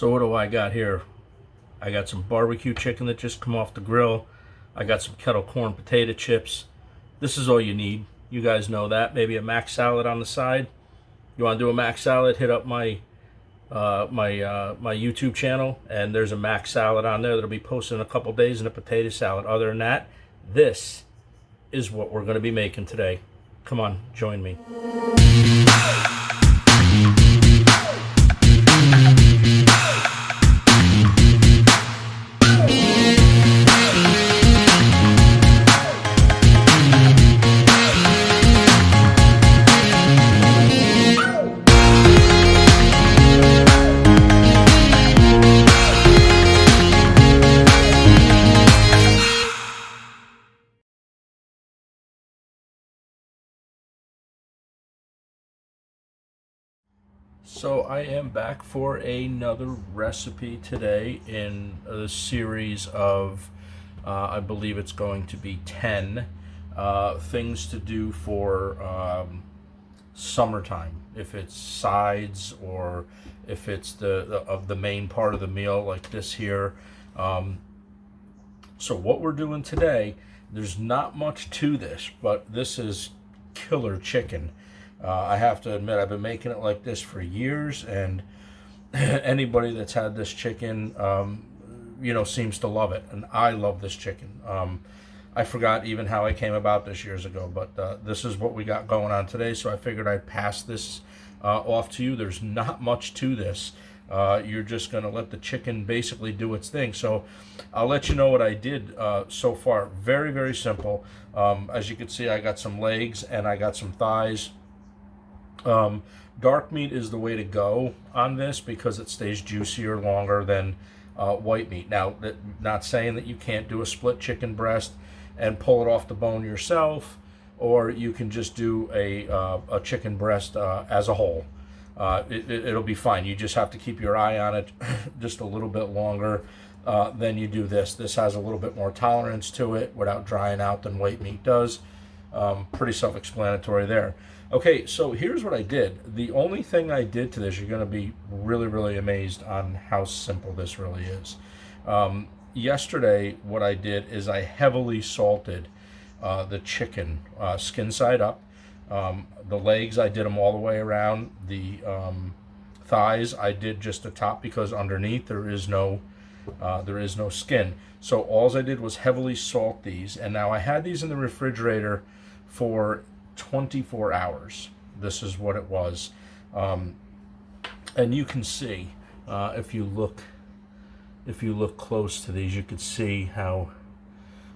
So what do I got here? I got some barbecue chicken that just come off the grill. I got some kettle corn potato chips. This is all you need. You guys know that. Maybe a mac salad on the side. You want to do a mac salad? Hit up my my YouTube channel, and there's a mac salad on there that'll be posted in a couple days, and a potato salad. Other than that, this is what we're going to be making today. Come on, join me. So I am back for another recipe today in a series of, I believe it's going to be 10 things to do for summertime. If it's sides or if it's the main part of the meal like this here. So what we're doing today, there's not much to this, but this is killer chicken. I have to admit, I've been making it like this for years, and anybody that's had this chicken, seems to love it, and I love this chicken. I forgot even how I came about this years ago, but this is what we got going on today, so I figured I'd pass this off to you. There's not much to this. You're just going to let the chicken basically do its thing. So I'll let you know what I did so far. Very, very simple. As you can see, I got some legs and I got some thighs. Dark meat is the way to go on this because it stays juicier longer than white meat. Now, not saying that you can't do a split chicken breast and pull it off the bone yourself, or you can just do a chicken breast as a whole. It'll be fine. You just have to keep your eye on it just a little bit longer than you do this. This has a little bit more tolerance to it without drying out than white meat does. Pretty self-explanatory there. Okay, so here's what I did. The only thing I did to this, you're going to be really, really amazed on how simple this really is. Yesterday, what I did is I heavily salted the chicken skin side up. The legs, I did them all the way around. The thighs, I did just the top because underneath there is no skin. So all I did was heavily salt these, and now I had these in the refrigerator for 24 hours. This is what it was. And you can see, if you look close to these, you could see how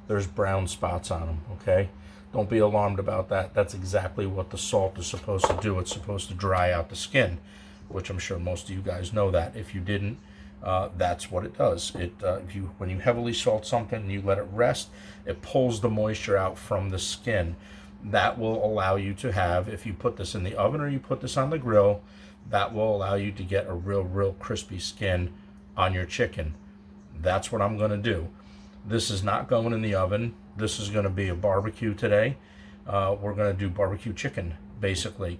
there's brown spots on them, okay? Don't be alarmed about that. That's exactly what the salt is supposed to do. It's supposed to dry out the skin, which I'm sure most of you guys know that. If you didn't, that's what it does. When you heavily salt something and you let it rest, it pulls the moisture out from the skin. That will allow you to have, if you put this in the oven or you put this on the grill, that will allow you to get a real crispy skin on your chicken. That's what I'm going to do. This is not going in the oven. This is going to be a barbecue today. We're going to do barbecue chicken, basically.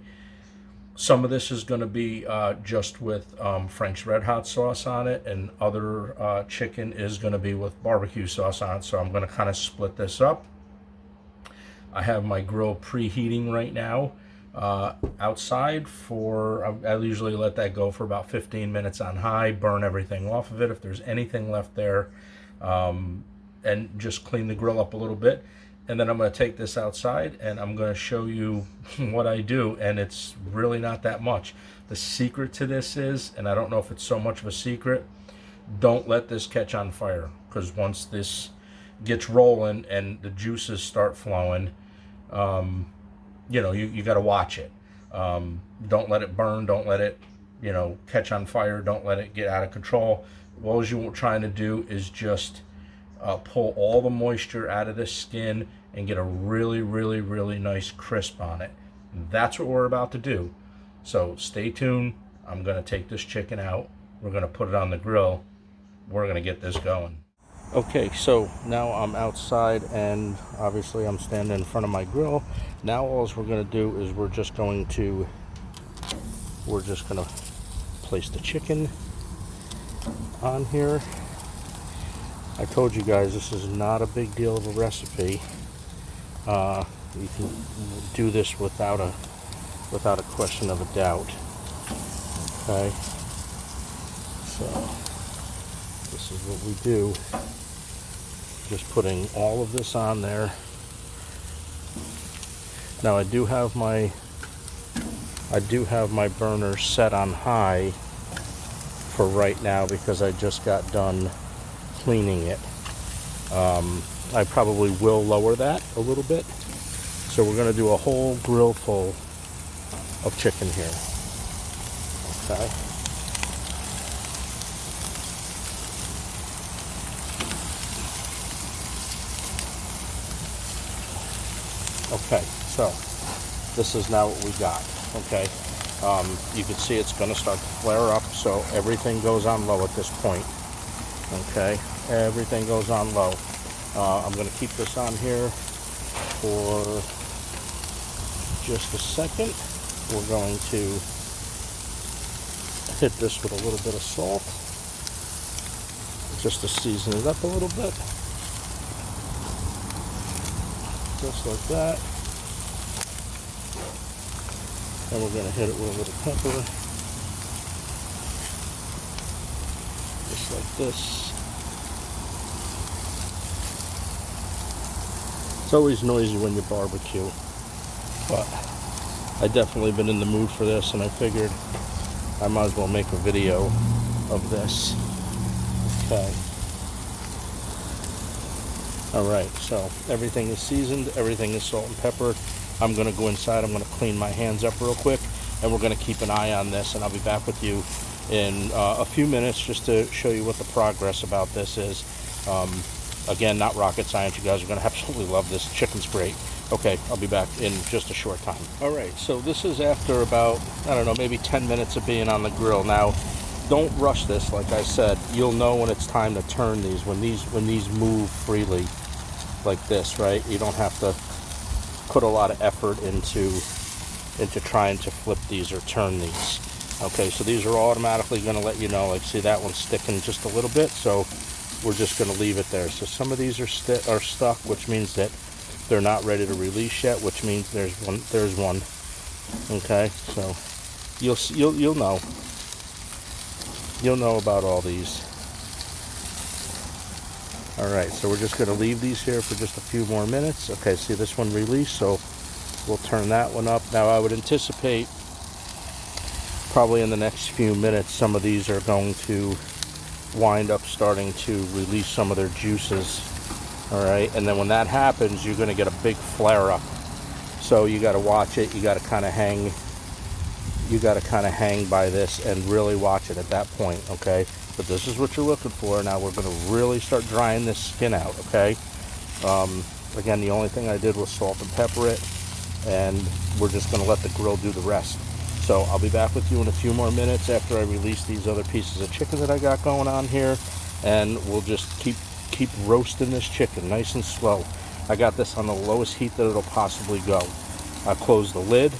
Some of this is going to be just with Frank's Red Hot sauce on it, and other chicken is going to be with barbecue sauce on it. So I'm going to kind of split this up. I have my grill preheating right now outside I usually let that go for about 15 minutes on high, burn everything off of it if there's anything left there, and just clean the grill up a little bit. And then I'm going to take this outside and I'm going to show you what I do, and it's really not that much. The secret to this is, and I don't know if it's so much of a secret, don't let this catch on fire, because once this gets rolling and the juices start flowing, you got to watch it. Don't let it burn. Don't let it, catch on fire. Don't let it get out of control. All you're trying to do is just pull all the moisture out of the skin and get a really nice crisp on it. That's what we're about to do. So stay tuned. I'm going to take this chicken out. We're going to put it on the grill. We're going to get this going. Okay, so now I'm outside, and obviously I'm standing in front of my grill. Now all we're going to do is we're just going to place the chicken on here. I told you guys this is not a big deal of a recipe. You can do this without a question of a doubt. Okay, so this is what we do. Just putting all of this on there. Now I do have my burner set on high for right now because I just got done cleaning it. I probably will lower that a little bit. So we're going to do a whole grill full of chicken here. Okay. Okay, so this is now what we got. Okay, you can see it's going to start to flare up, so everything goes on low at this point. Okay, everything goes on low. I'm going to keep this on here for just a second. We're going to hit this with a little bit of salt just to season it up a little bit. Just like that. And we're going to hit it with a little pepper. Just like this. It's always noisy when you barbecue, but I definitely been in the mood for this, and I figured I might as well make a video of this. Okay. Alright, so everything is seasoned, everything is salt and peppered. I'm going to go inside, I'm going to clean my hands up real quick, and we're going to keep an eye on this, and I'll be back with you in a few minutes just to show you what the progress about this is. Again, not rocket science, you guys are going to absolutely love this. Chicken's great. Okay, I'll be back in just a short time. Alright, so this is after about, I don't know, maybe 10 minutes of being on the grill. Now, don't rush this, like I said. You'll know when it's time to turn these. When these move freely like this, right? You don't have to put a lot of effort into trying to flip these or turn these. Okay, so these are automatically going to let you know, like, see that one's sticking just a little bit, so we're just going to leave it there. So some of these are stuck, which means that they're not ready to release yet, which means there's one. Okay, so you'll know. You'll know about all these. Alright, so we're just going to leave these here for just a few more minutes. Okay, see this one released, so we'll turn that one up. Now I would anticipate probably in the next few minutes some of these are going to wind up starting to release some of their juices. Alright, and then when that happens, you're going to get a big flare up. So you got to watch it, you got to kind of hang by this and really watch it at that point, okay? But this is what you're looking for. Now we're going to really start drying this skin out, okay? Again, the only thing I did was salt and pepper it, and we're just going to let the grill do the rest. So I'll be back with you in a few more minutes after I release these other pieces of chicken that I got going on here, and we'll just keep roasting this chicken nice and slow. I got this on the lowest heat that it'll possibly go. I closed the lid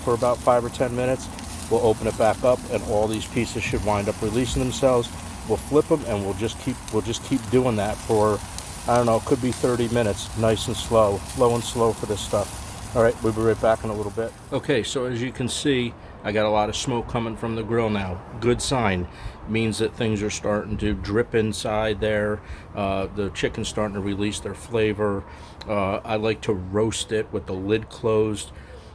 for about 5 or 10 minutes. We'll open it back up, and all these pieces should wind up releasing themselves. We'll flip them, and we'll just keep doing that for, I don't know, it could be 30 minutes, nice and slow, low and slow for this stuff. All right, we'll be right back in a little bit. Okay, so as you can see, I got a lot of smoke coming from the grill now. Good sign. Means that things are starting to drip inside there. The chicken's starting to release their flavor. I like to roast it with the lid closed,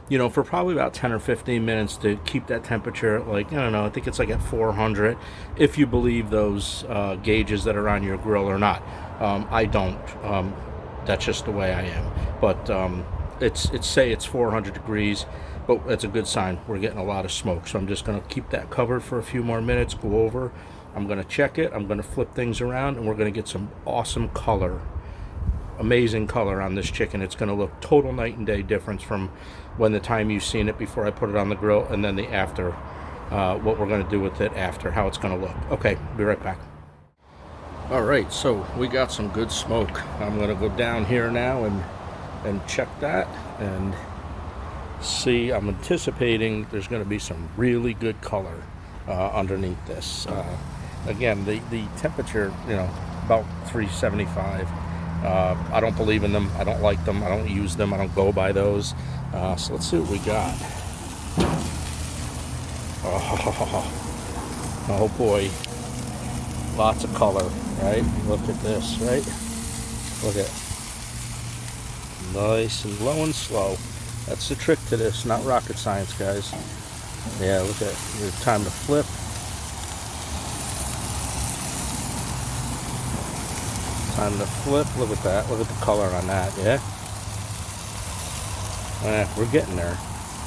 you know, for probably about 10 or 15 minutes to keep that temperature at, like, I don't know, I think it's like at 400, if you believe those gauges that are on your grill or not. I don't. That's just the way I am. But it's 400 degrees, but it's a good sign. We're getting a lot of smoke, so I'm just going to keep that covered for a few more minutes, go over. I'm going to check it. I'm going to flip things around, and we're going to get some awesome color. Amazing color on this chicken. It's going to look total night and day difference from when the time you've seen it before I put it on the grill, and then the after, what we're going to do with it after, how it's going to look. Okay, be right back. Alright, so we got some good smoke. I'm going to go down here now and check that and see. I'm anticipating there's going to be some really good color underneath this. again, the temperature, you know, about 375. I don't believe in them. I don't like them. I don't use them. I don't go by those. So let's see what we got. Oh boy. Lots of color, right? Look at this, right? Look at it. Nice and low and slow. That's the trick to this, not rocket science, guys. Yeah, look at it. Time to flip. Time to flip. Look at that. Look at the color on that, yeah? We're getting there.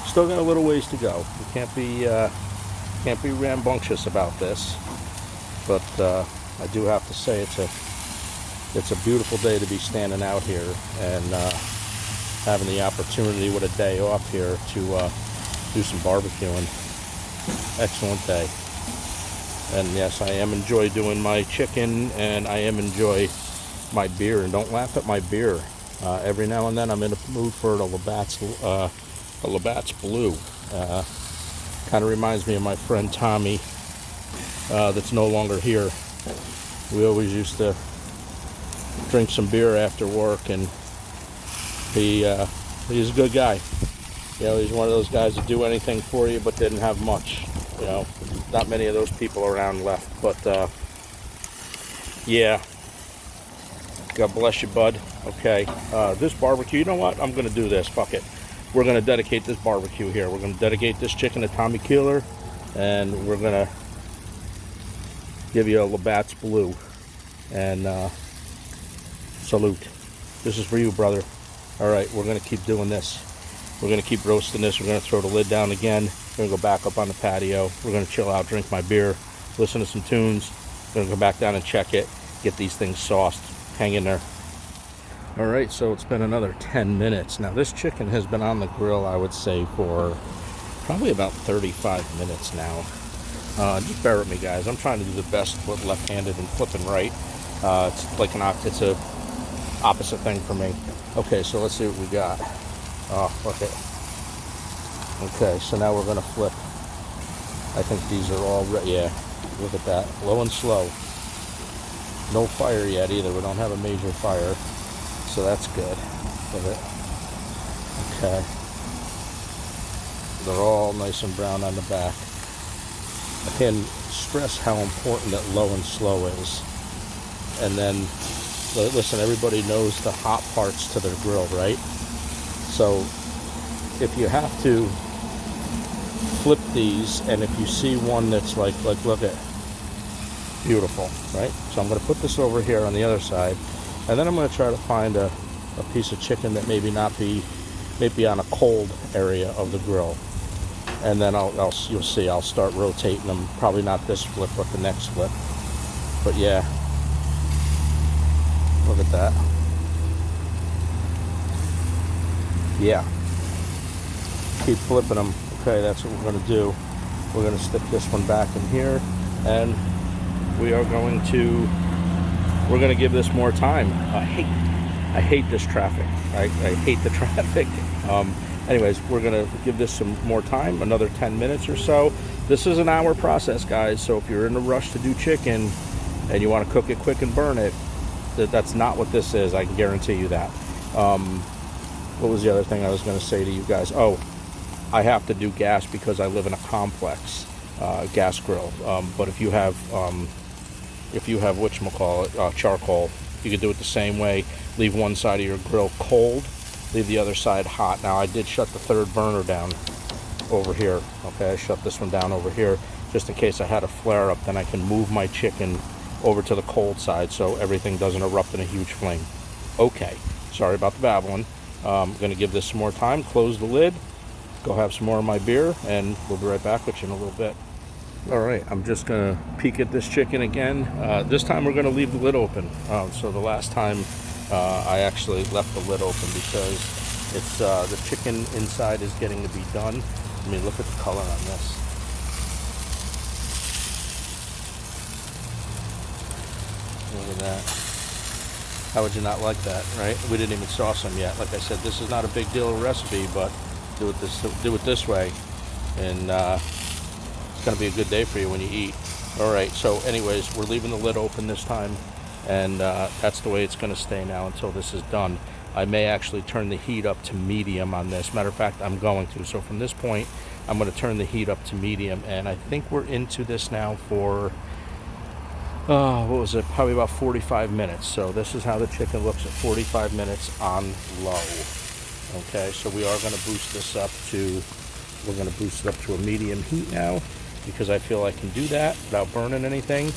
Still got a little ways to go. We can't be rambunctious about this. But I do have to say it's a beautiful day to be standing out here and having the opportunity with a day off here to do some barbecuing. Excellent day. And yes, I am enjoy doing my chicken, and I am enjoy my beer. And don't laugh at my beer. Every now and then I'm in a mood for a Labatt's Blue. Kind of reminds me of my friend Tommy, that's no longer here. We always used to drink some beer after work, and he's a good guy. You know, he's one of those guys that do anything for you but didn't have much. You know, not many of those people around left. But yeah, God bless you, bud. Okay, this barbecue, you know what? I'm gonna do this. Fuck it. We're gonna dedicate this barbecue here. We're gonna dedicate this chicken to Tommy Keeler, and we're gonna give you a Labatt's Blue. And salute. This is for you, brother. All right, we're gonna keep doing this. We're gonna keep roasting this. We're gonna throw the lid down again. We're gonna go back up on the patio. We're gonna chill out, drink my beer, listen to some tunes. We're gonna go back down and check it, get these things sauced. Hang in there. All right, so it's been another 10 minutes. Now this chicken has been on the grill, I would say, for probably about 35 minutes now. Just bear with me, guys. I'm trying to do the best with left-handed and flipping right. It's like it's a opposite thing for me. Okay, so let's see what we got. Oh, okay. Okay, so now we're gonna flip. I think these are all yeah. Look at that, low and slow. No fire yet either. We don't have a major fire, so that's good. Look at it. Okay. They're all nice and brown on the back. I can stress how important that low and slow is. And then, listen, everybody knows the hot parts to their grill, right? So if you have to flip these, and if you see one that's like look at, beautiful, right? So I'm going to put this over here on the other side, and then I'm going to try to find a piece of chicken that maybe on a cold area of the grill. And then you'll see, I'll start rotating them. Probably not this flip, but the next flip. But yeah, look at that. Yeah, keep flipping them. Okay, that's what we're going to do. We're going to stick this one back in here, and we're going to give this more time. I hate this traffic. I hate the traffic. Anyways, we're going to give this some more time, another 10 minutes or so. This is an hour process, guys, so if you're in a rush to do chicken and you want to cook it quick and burn it, that's not what this is. I can guarantee you that. What was the other thing I was going to say to you guys? Oh, I have to do gas because I live in a complex gas grill. But if you have whatchamacallit, charcoal, you can do it the same way. Leave one side of your grill cold, leave the other side hot. Now I did shut the third burner down over here. Okay, I shut this one down over here just in case I had a flare up. Then I can move my chicken over to the cold side so everything doesn't erupt in a huge flame. Okay, sorry about the babbling. I'm going to give this some more time, close the lid, go have some more of my beer, and we'll be right back with you in a little bit. All right, I'm just going to peek at this chicken again. This time we're going to leave the lid open. So the last time I actually left the lid open because it's the chicken inside is getting to be done. I mean, look at the color on this. Look at that. How would you not like that, right? We didn't even sauce them yet. Like I said, this is not a big deal recipe, but do it this way, and it's going to be a good day for you when you eat. All right, so anyways, we're leaving the lid open this time, and that's the way it's going to stay now until this is done. I may actually turn the heat up to medium on this. Matter of fact, I'm going to. So from this point, I'm going to turn the heat up to medium, and I think we're into this now for, what was it, probably about 45 minutes. So this is how the chicken looks at 45 minutes on low. Okay, so we are going to boost this up to, we're going to boost it up to a medium heat now, because I feel I can do that without burning anything,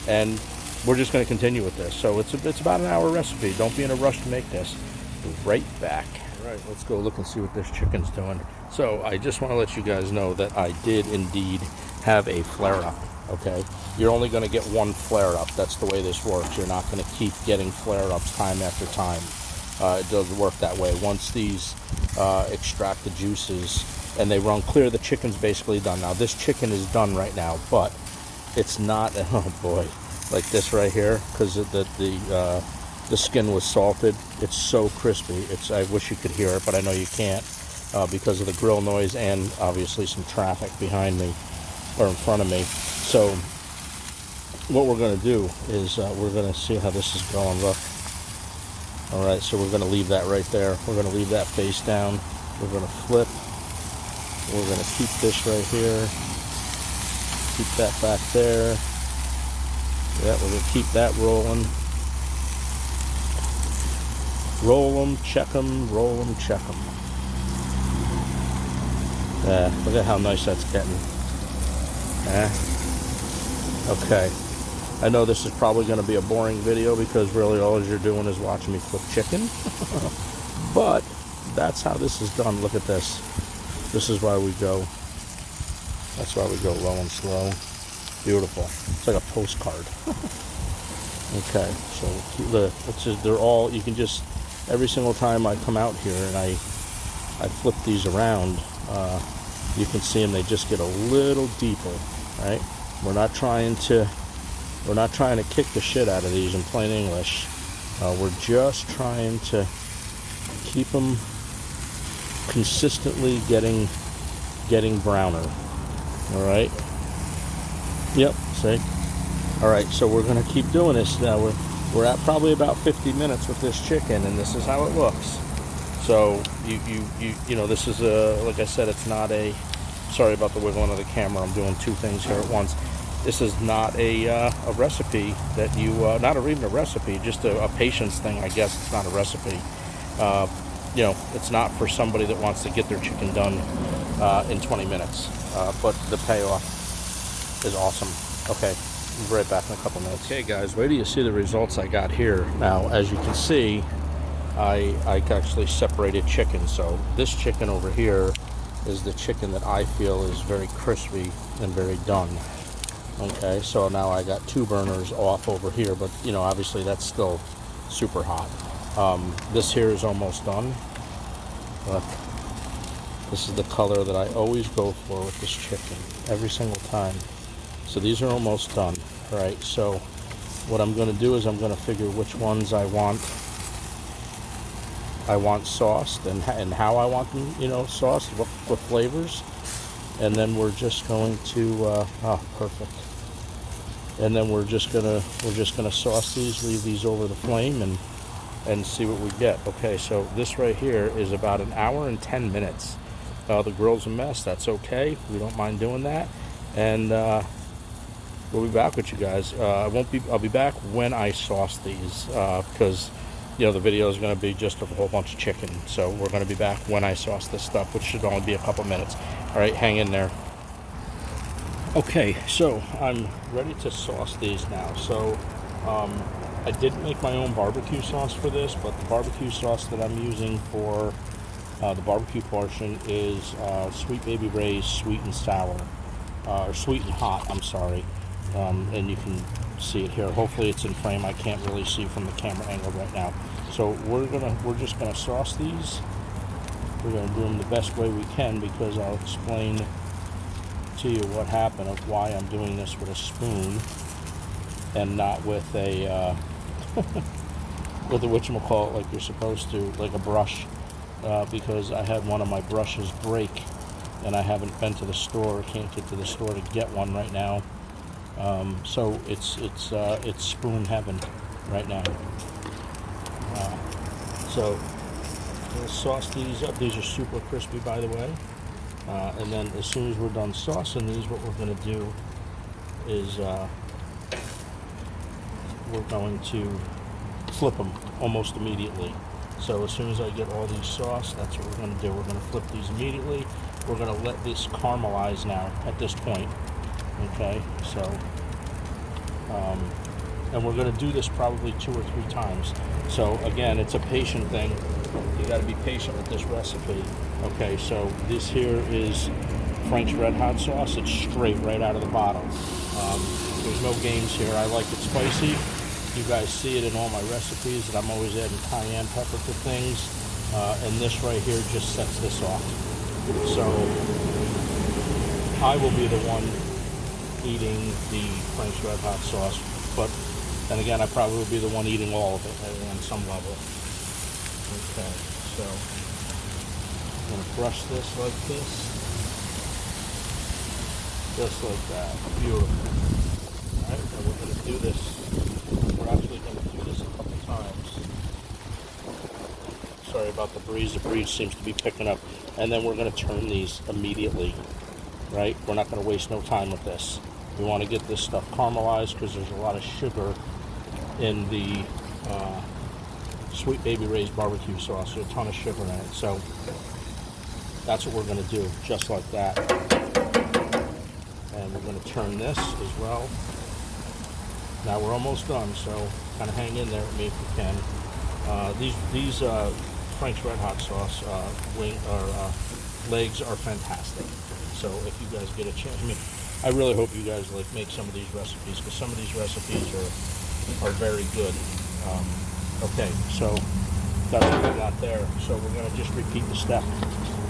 and we're just going to continue with this. So it's about an hour recipe. Don't be in a rush to make this. Be right back. All right, let's go look and see what this chicken's doing. So I just want to let you guys know that I did indeed have a flare-up, okay? You're only going to get one flare-up. That's the way this works. You're not going to keep getting flare-ups time after time. It doesn't work that way. Once these extract the juices and they run clear, the chicken's basically done. Now this chicken is done right now, but it's not, oh boy, like this right here, because the skin was salted. It's so crispy. I wish you could hear it, but I know you can't because of the grill noise and obviously some traffic behind me or in front of me. So what we're going to do is we're going to see how this is going. Look. All right, so we're going to leave that right there. We're going to leave that face down. We're going to flip. We're going to keep this right here. Keep that back there. Yeah, we're going to keep that rolling. Roll them, check them, roll them, check them. Look at how nice that's getting. Okay. I know this is probably going to be a boring video because really all you're doing is watching me cook chicken. But that's how this is done. Look at this. This is why we go. That's why we go low and slow. Beautiful. It's like a postcard. Okay, so it's just, they're all, you can just, every single time I come out here and I flip these around, you can see them, they just get a little deeper, right? We're not trying to kick the shit out of these in plain English. We're just trying to keep them consistently getting browner. All right. Yep. See. All right. So we're gonna keep doing this now. We're at probably about 50 minutes with this chicken, and this is how it looks. So you know, this is like I said, it's not a. Sorry about the wiggling of the camera. I'm doing two things here at once. This is not a recipe that you, not even a recipe, just a patience thing, I guess. It's not a recipe. You know, it's not for somebody that wants to get their chicken done in 20 minutes. But the payoff is awesome. Okay, we'll be right back in a couple minutes. Okay, guys, wait till you see the results I got here. Now, as you can see, I actually separated chicken. So this chicken over here is the chicken that I feel is very crispy and very done. Okay, so now I got two burners off over here, but you know, obviously that's still super hot. This here is almost done. Look, this is the color that I always go for with this chicken every single time. So these are almost done. All right, so what I'm going to do is I'm going to figure which ones I want sauced and how I want them, you know, sauced, what flavors. And then we're just going to perfect. And then we're just gonna sauce these, leave these over the flame, and see what we get. Okay, so this right here is about an hour and 10 minutes. The grill's a mess. That's okay. We don't mind doing that. And we'll be back with you guys. I'll be back when I sauce these because you know the video is going to be just a whole bunch of chicken. So we're going to be back when I sauce this stuff, which should only be a couple minutes. All right, hang in there. Okay, so I'm ready to sauce these now. So I didn't make my own barbecue sauce for this, but the barbecue sauce that I'm using for the barbecue portion is Sweet Baby Ray's Sweet and Sour, or Sweet and Hot, I'm sorry. And you can see it here. Hopefully it's in frame. I can't really see from the camera angle right now. So we're just gonna sauce these. We're gonna do them the best way we can because I'll explain to you what happened of why I'm doing this with a spoon and not with a with a whatchamacallit like you're supposed to, like a brush, because I had one of my brushes break and I haven't been to the store, can't get to the store to get one right now. So it's spoon heaven right now. So we'll sauce these up. These are super crispy, by the way. And then as soon as we're done saucing these, what we're going to do is we're going to flip them almost immediately. So as soon as I get all these sauced, that's what we're going to do. We're going to flip these immediately. We're going to let this caramelize now at this point. Okay, so and we're going to do this probably 2 or 3 times. So again, it's a patient thing. You got to be patient with this recipe. Okay, so this here is Frank's Red Hot sauce. It's straight right out of the bottle. There's no games here. I like it spicy. You guys see it in all my recipes that I'm always adding cayenne pepper to things. And this right here just sets this off. So I will be the one eating the Frank's Red Hot sauce, but then again, I probably will be the one eating all of it on some level. Okay, so I'm going to brush this like this, just like that. Beautiful. All right, and we're going to do this. We're actually going to do this a couple times. Sorry about the breeze. The breeze seems to be picking up. And then we're going to turn these immediately, right? We're not going to waste no time with this. We want to get this stuff caramelized because there's a lot of sugar in the Sweet Baby Ray's barbecue sauce. There's a ton of sugar in it. So that's what we're going to do, just like that. And we're going to turn this as well. Now we're almost done, so kind of hang in there with me if you can. These Frank's Red Hot sauce legs are fantastic. So if you guys get a chance, I mean, I really hope you guys like make some of these recipes because some of these recipes are very good. Okay, so that's what we got there. So we're going to just repeat the step,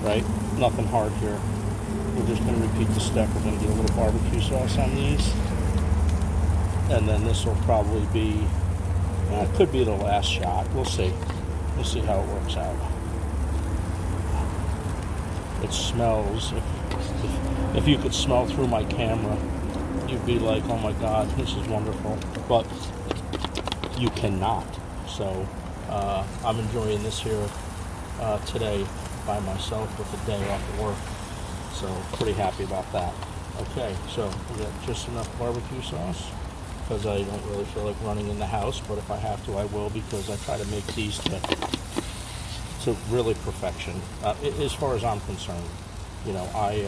right? Nothing hard here. We're just going to repeat the step. We're going to get a little barbecue sauce on these. And then this will probably be, it could be the last shot. We'll see. We'll see how it works out. It smells, if you could smell through my camera, you'd be like, oh my God, this is wonderful. But you cannot. So I'm enjoying this here today by myself with a day off of work. So pretty happy about that. Okay, so we got just enough barbecue sauce because I don't really feel like running in the house, but if I have to, I will, because I try to make these to really perfection. As far as I'm concerned, you know, I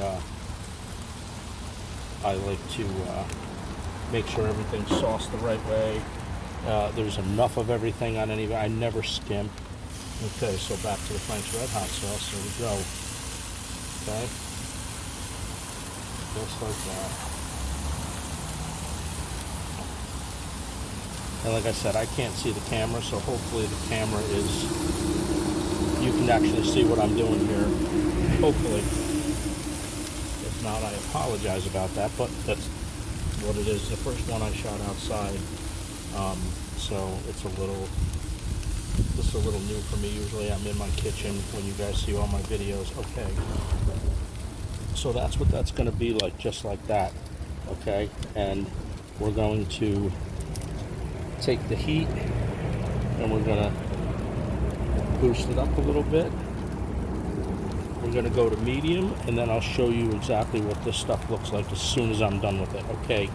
like to make sure everything's sauced the right way. There's enough of everything on any. I never skimp. Okay, so back to the Frank's Red Hot sauce. There we go. Okay, just like that. And like I said, I can't see the camera, so hopefully the camera is, you can actually see what I'm doing here. Hopefully. If not, I apologize about that, but that's what it is. The first one I shot outside, so it's a little new for me. Usually I'm in my kitchen when you guys see all my videos. Okay. So that's what that's going to be like, just like that. Okay, and we're going to take the heat and we're going to boost it up a little bit. We're going to go to medium, and then I'll show you exactly what this stuff looks like as soon as I'm done with it. Okay,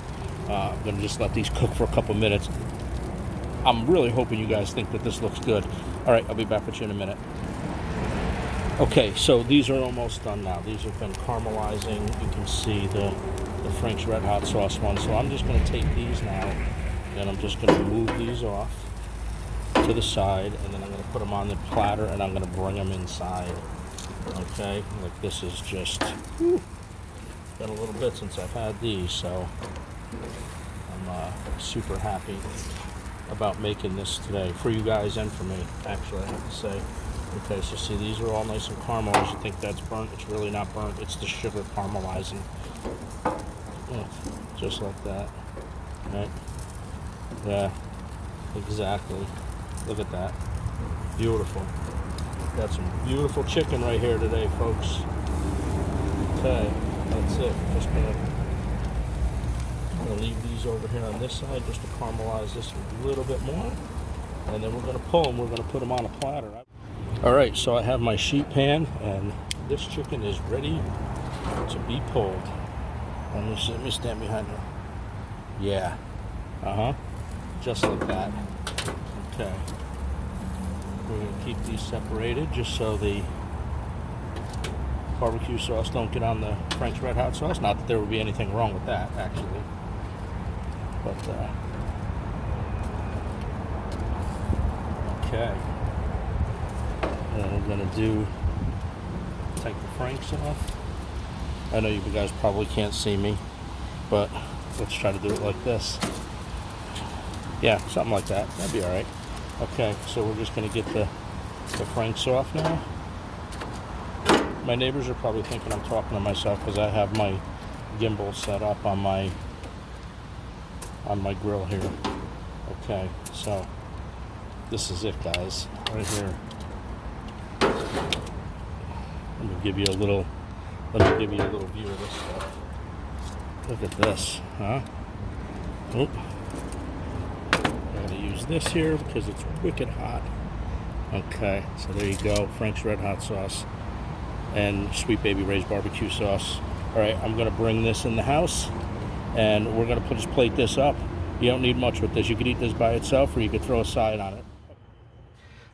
I'm going to just let these cook for a couple minutes. I'm really hoping you guys think that this looks good. All right, I'll be back with you in a minute. Okay, so these are almost done now. These have been caramelizing. You can see the Frank's Red Hot sauce one. So I'm just going to take these now, and I'm just going to move these off to the side, and then I'm going to put them on the platter, and I'm going to bring them inside. Okay, like this is just, been a little bit since I've had these, so I'm super happy about making this today for you guys and for me, actually, I have to say. Okay, so see, these are all nice and caramelized. You think that's burnt? It's really not burnt. It's the sugar caramelizing. Yeah, just like that, right? Yeah, exactly. Look at that. Beautiful. Got some beautiful chicken right here today, folks. Okay, that's it. Just gonna going to leave these over here on this side just to caramelize this a little bit more. And then we're going to pull them. We're going to put them on a platter. All right, so I have my sheet pan, and this chicken is ready to be pulled. Let me stand behind her. Yeah. Just like that. Okay. We're going to keep these separated just so the barbecue sauce don't get on the Frank's Red Hot sauce. Not that there would be anything wrong with that, actually. But, okay. And we're going to take the Frank's off. I know you guys probably can't see me, but let's try to do it like this. Yeah, something like that. That'd be alright. Okay, so we're just going to get the Frank's off now. My neighbors are probably thinking I'm talking to myself because I have my gimbal set up on my grill here. Okay, so this is it, guys, right here. Let me give you a little view of this stuff. Look at this, huh? Oop. I'm gonna use this here because it's wicked hot. Okay, so there you go, Frank's Red Hot sauce and Sweet Baby Ray's barbecue sauce. All right, I'm gonna bring this in the house, and we're gonna just plate this up. You don't need much with this. You could eat this by itself, or you could throw a side on it.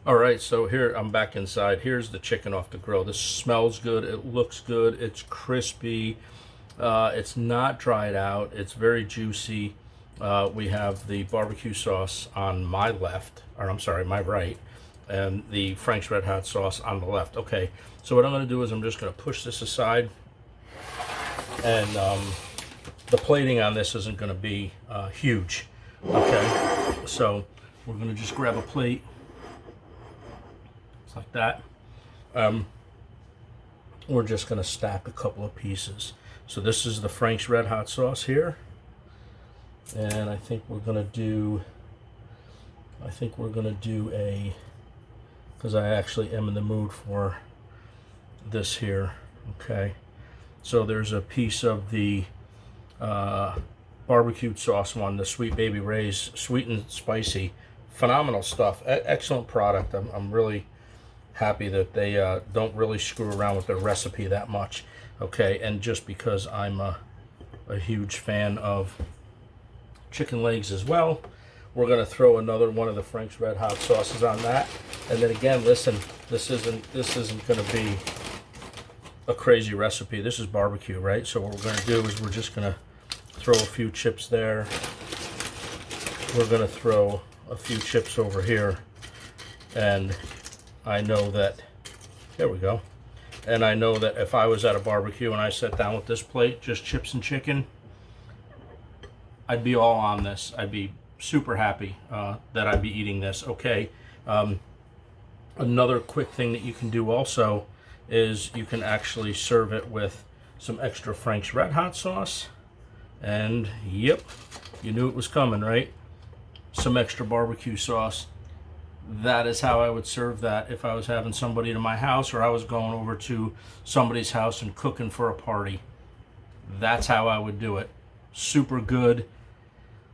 All right, so here I'm back inside. Here's the chicken off the grill. This smells good. It looks good. It's crispy. It's not dried out. It's very juicy. We have the barbecue sauce on my left, or I'm sorry, my right, and the Frank's Red Hot sauce on the left. Okay, so what I'm going to do is I'm just going to push this aside, and the plating on this isn't going to be huge. Okay, so we're going to just grab a plate. Like that. We're just going to stack a couple of pieces. So this is the Frank's Red Hot sauce here, and I think we're going to do a, because I actually am in the mood for this here. Okay, so there's a piece of the barbecued sauce one, the Sweet Baby Ray's, sweet and spicy, phenomenal stuff. Excellent product. I'm really happy that they don't really screw around with their recipe that much. Okay, and just because I'm a huge fan of chicken legs as well, we're going to throw another one of the Frank's Red Hot sauces on that. And then again, listen, this isn't going to be a crazy recipe. This is barbecue, right? So what we're going to do is we're just going to throw a few chips there. We're going to throw a few chips over here, and I know that, there we go. And I know that if I was at a barbecue and I sat down with this plate, just chips and chicken, I'd be all on this. I'd be super happy that I'd be eating this. Okay. Another quick thing that you can do also is you can actually serve it with some extra Frank's Red Hot sauce. And yep, you knew it was coming, right? Some extra barbecue sauce. That is how I would serve that if I was having somebody to my house, or I was going over to somebody's house and cooking for a party. That's how I would do it. Super good.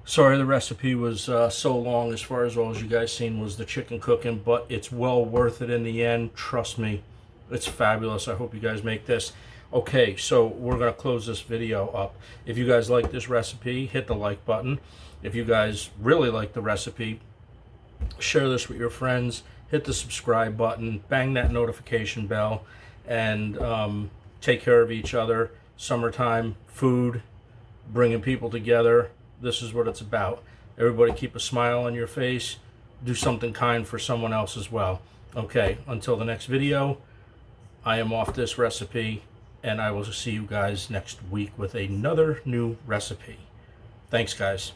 Sorry the recipe was so long. As far as all as you guys seen was the chicken cooking, but it's well worth it in the end. Trust me, it's fabulous. I hope you guys make this. Okay, so we're going to close this video up. If you guys like this recipe, hit the like button. If you guys really like the recipe, share this with your friends, hit the subscribe button, bang that notification bell, and take care of each other. Summertime, food, bringing people together. This is what it's about. Everybody keep a smile on your face. Do something kind for someone else as well. Okay, until the next video, I am off this recipe, and I will see you guys next week with another new recipe. Thanks, guys.